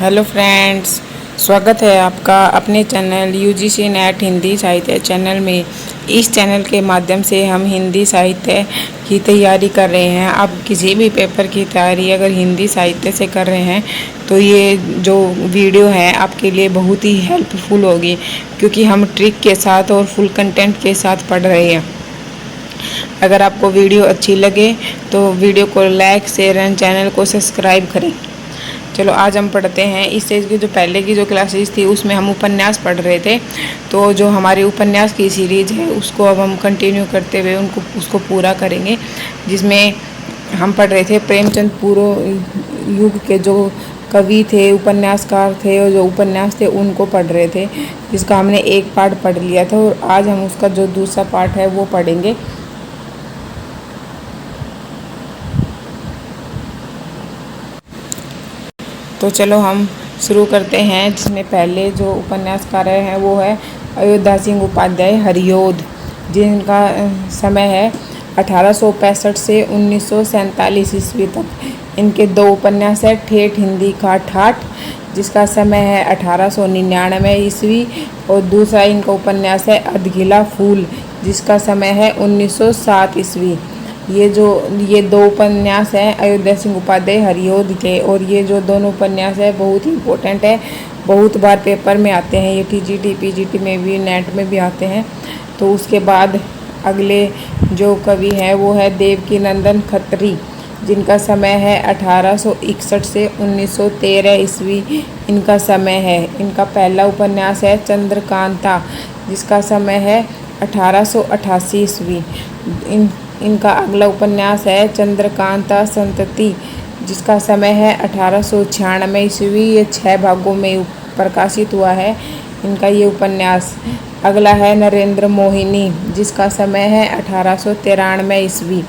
Hello friends, स्वागत है आपका अपने चैनल यूजीसी नेट हिंदी साहित्य चैनल में। इस चैनल के माध्यम से हम हिंदी साहित्य की तैयारी कर रहे हैं। आप किसी भी पेपर की तैयारी अगर हिंदी साहित्य से कर रहे हैं तो ये जो वीडियो है आपके लिए बहुत ही हेल्पफुल होगी, क्योंकि हम ट्रिक के साथ और फुल कंटेंट के साथ पढ़ रहे हैं। अगर आपको वीडियो अच्छी लगे तो वीडियो को लाइक, शेयर एंड चैनल को सब्सक्राइब करें। चलो आज हम पढ़ते हैं। इस स्टेज की जो पहले की जो क्लासेस थी उसमें हम उपन्यास पढ़ रहे थे, तो जो हमारी उपन्यास की सीरीज है उसको अब हम कंटिन्यू करते हुए उसको पूरा करेंगे, जिसमें हम पढ़ रहे थे प्रेमचंद पूर्व युग के जो कवि थे, उपन्यासकार थे और जो उपन्यास थे उनको पढ़ रहे थे, जिसका हमने एक पार्ट पढ़ लिया था और आज हम उसका जो दूसरा पार्ट है वो पढ़ेंगे। तो चलो हम शुरू करते हैं, जिसमें पहले जो उपन्यासकार हैं वो है अयोध्या सिंह उपाध्याय हरिऔध, जिनका समय है 1865 से 1947 ईस्वी तक। इनके दो उपन्यास है ठेठ हिंदी का ठाठ, जिसका समय है 1899 ईस्वी, और दूसरा इनका उपन्यास है अधखिला फूल, जिसका समय है 1907 ईस्वी। ये दो उपन्यास हैं अयोध्या सिंह उपाध्याय हरिऔध के, और ये जो दोनों उपन्यास है बहुत ही इम्पोर्टेंट है, बहुत बार पेपर में आते हैं, ये टीजीटी पीजीटी में भी, नेट में भी आते हैं। तो उसके बाद अगले जो कवि हैं वो है देवकीनंदन खत्री, जिनका समय है 1861 से 1913 ईस्वी इनका समय है। इनका पहला उपन्यास है चंद्रकांता, जिसका समय है 1888 ईस्वी। इनका अगला उपन्यास है चंद्रकांता संतति, जिसका समय है 1896 ईस्वी। ये 6 भागों में प्रकाशित हुआ है इनका ये उपन्यास। अगला है नरेंद्र मोहिनी, जिसका समय है 1893 ईस्वी।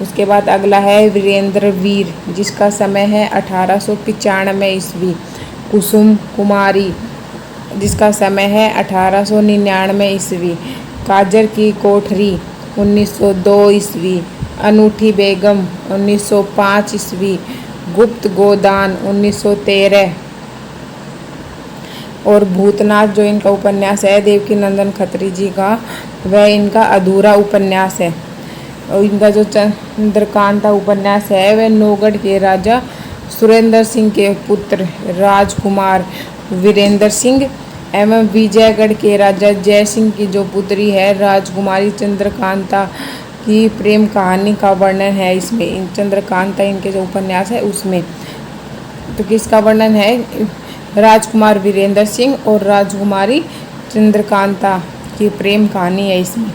उसके बाद अगला है वीरेंद्र वीर, जिसका समय है 1895 ईस्वी। कुसुम कुमारी, जिसका समय है 1899 ईस्वी। काजर की कोठरी 1902 ईस्वी। अनूठी बेगम 1905 ईस्वी। गुप्त गोदान 1913। और भूतनाथ जो इनका उपन्यास है देवकीनंदन खत्री जी का, वह इनका अधूरा उपन्यास है। और इनका जो चंद्रकांता उपन्यास है वह नौगढ़ के राजा सुरेंद्र सिंह के पुत्र राजकुमार वीरेंद्र सिंह एवं विजयगढ़ के राजा जय सिंह की जो पुत्री है राजकुमारी चंद्रकांता की प्रेम कहानी का वर्णन है इसमें। चंद्रकांता इनके जो उपन्यास है उसमें तो किसका वर्णन है? राजकुमार वीरेंद्र सिंह और राजकुमारी चंद्रकांता की प्रेम कहानी है इसमें।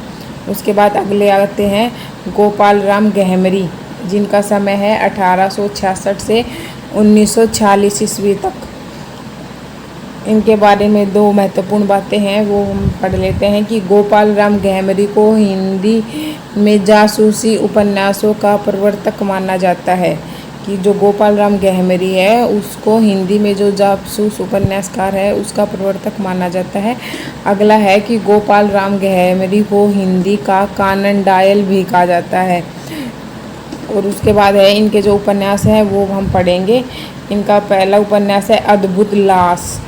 उसके बाद अगले आते हैं गोपाल राम गहमरी, जिनका समय है 1866 से 1946 ईस्वी तक। इनके बारे में दो महत्वपूर्ण बातें हैं वो हम पढ़ लेते हैं कि गोपाल राम गहमरी को हिंदी में जासूसी उपन्यासों का प्रवर्तक माना जाता है, कि जो गोपाल राम गहमरी है उसको हिंदी में जो जासूस उपन्यासकार है उसका प्रवर्तक माना जाता है। अगला है कि गोपाल राम गहमरी को हिंदी का कानन डायल भी कहा जाता है। और उसके बाद है इनके जो उपन्यास हैं वो हम पढ़ेंगे। इनका पहला उपन्यास है अद्भुत लाश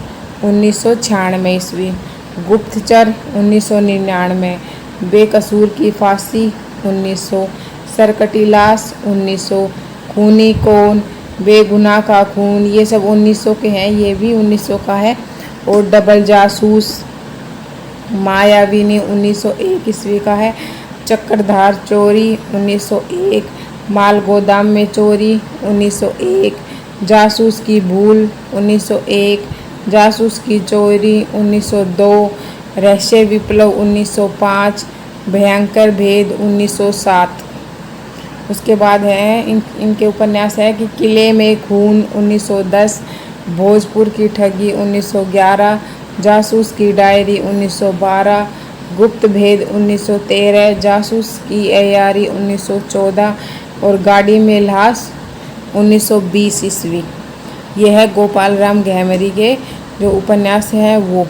1996 ईस्वी। गुप्तचर 1999। बेकसूर की फांसी 1900। सरकटी लाश 1900। खूनी कौन, बेगुनाह का खून, ये सब 1900 के हैं, ये भी 1900 का है। और डबल जासूस मायाविनी 1901 ईस्वी का है। चक्रधार चोरी 1901। माल गोदाम में चोरी 1901। जासूस की भूल 1901। जासूस की चोरी 1902। रहस्य विप्लव 1905। भयंकर भेद 1907। उसके बाद है इनके उपन्यास है कि किले में खून 1910। भोजपुर की ठगी 1911। जासूस की डायरी 1912। गुप्त भेद 1913। जासूस की अयारी 1914। और गाड़ी में लाश 1920 ईस्वी। यह है गोपाल राम गहमरी के जो उपन्यास हैं वो।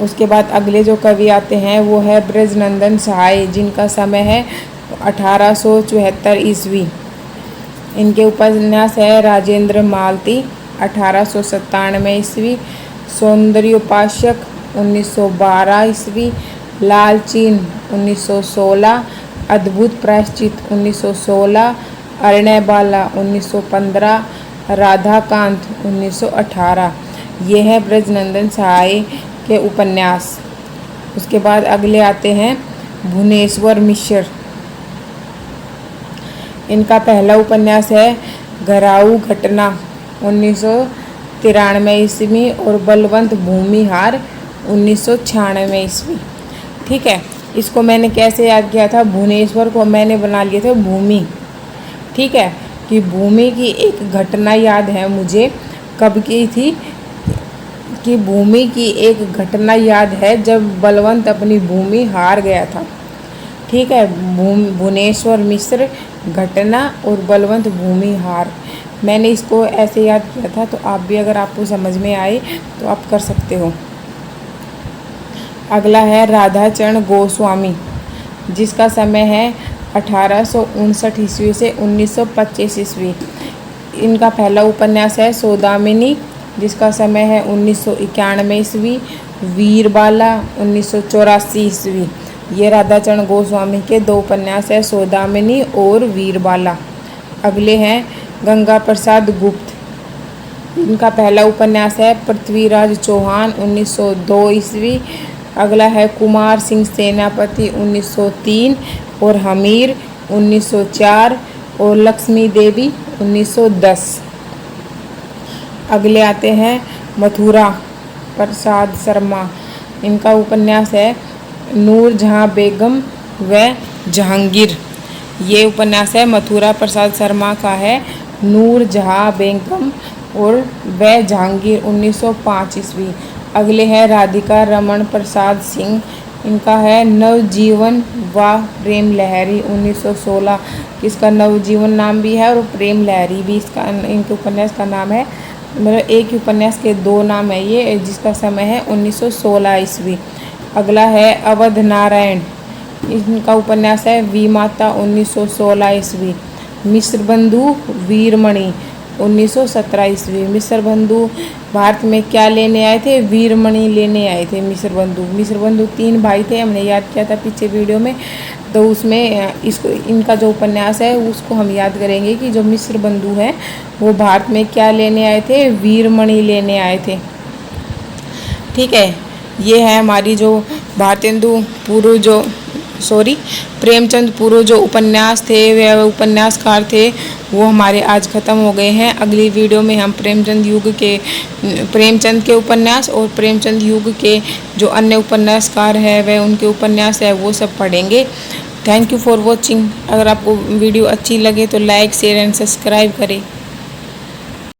उसके बाद अगले जो कवि आते हैं वो है ब्रजनंदन सहाय, जिनका समय है 1874 ईस्वी। इनके उपन्यास है राजेंद्र मालती 1897 ईस्वी, सौंदर्योपासक 1912 ईस्वी, लालचीन 1916, अद्भुत प्रायश्चित 1916, अरणयबाला 1915, राधाकांत 1918। ये है ब्रजनंदन सहाय के उपन्यास। उसके बाद अगले आते हैं भुवनेश्वर मिश्र। इनका पहला उपन्यास है घराऊ घटना 1993 ईस्वी और बलवंत भूमिहार 1996 ईस्वी। ठीक है, इसको मैंने कैसे याद किया था, भुवनेश्वर को मैंने बना लिया था भूमि। ठीक है, कि भूमि की एक घटना याद है मुझे, कब की थी कि भूमि की एक घटना याद है जब बलवंत अपनी भूमि हार गया था। ठीक है, भुवनेश्वर मिश्र घटना और बलवंत भूमि हार, मैंने इसको ऐसे याद किया था। तो आप भी अगर आपको समझ में आए तो आप कर सकते हो। अगला है राधाचरण गोस्वामी, जिसका समय है 1859 ईस्वी से 1925 ईस्वी। इनका पहला उपन्यास है सौदामिनी, जिसका समय है 1991 ईस्वी, वीरबाला 1984 ईस्वी। ये राधाचरण गोस्वामी के दो उपन्यास है, सौदामिनी और वीरबाला। अगले हैं गंगा प्रसाद गुप्त। इनका पहला उपन्यास है पृथ्वीराज चौहान 1902 ईस्वी। अगला है कुमार सिंह सेनापति 1903 और हमीर 1904 और लक्ष्मी देवी 1910। अगले आते हैं मथुरा प्रसाद शर्मा। इनका उपन्यास है नूरजहां बेगम व जहांगीर। ये उपन्यास है मथुरा प्रसाद शर्मा का है, नूरजहां बेगम और व जहांगीर 1905 ईस्वी। अगले हैं राधिका रमन प्रसाद सिंह। इनका है नवजीवन व प्रेम लहरी 1916। इसका नवजीवन नाम भी है और प्रेम लहरी भी इसका, इनके उपन्यास का नाम है। मतलब एक ही उपन्यास के दो नाम है ये, जिसका समय है 1916 ईस्वी। अगला है अवध नारायण। इनका उपन्यास है वी माता 1916 ईस्वी। मिश्र बंधु वीरमणि 1917 ईस्वी। मिश्र बंधु भारत में क्या लेने आए थे, वीरमणि लेने आए थे मिश्र बंधु। मिश्र बंधु 3 भाई थे, हमने याद किया था पीछे वीडियो में। तो उसमें इसको, इनका जो उपन्यास है उसको हम याद करेंगे कि जो मिश्र बंधु हैं वो भारत में क्या लेने आए थे, वीरमणि लेने आए थे। ठीक है, ये है हमारी जो भारतेंदु पूर्व जो प्रेमचंद पूर्व जो उपन्यास थे, वे उपन्यासकार थे, वो हमारे आज ख़त्म हो गए हैं। अगली वीडियो में हम प्रेमचंद के उपन्यास और प्रेमचंद युग के जो अन्य उपन्यासकार हैं वे उनके उपन्यास है वो सब पढ़ेंगे। Thank you for watching. अगर आपको वीडियो अच्छी लगे तो लाइक शेयर एंड सब्सक्राइब करें।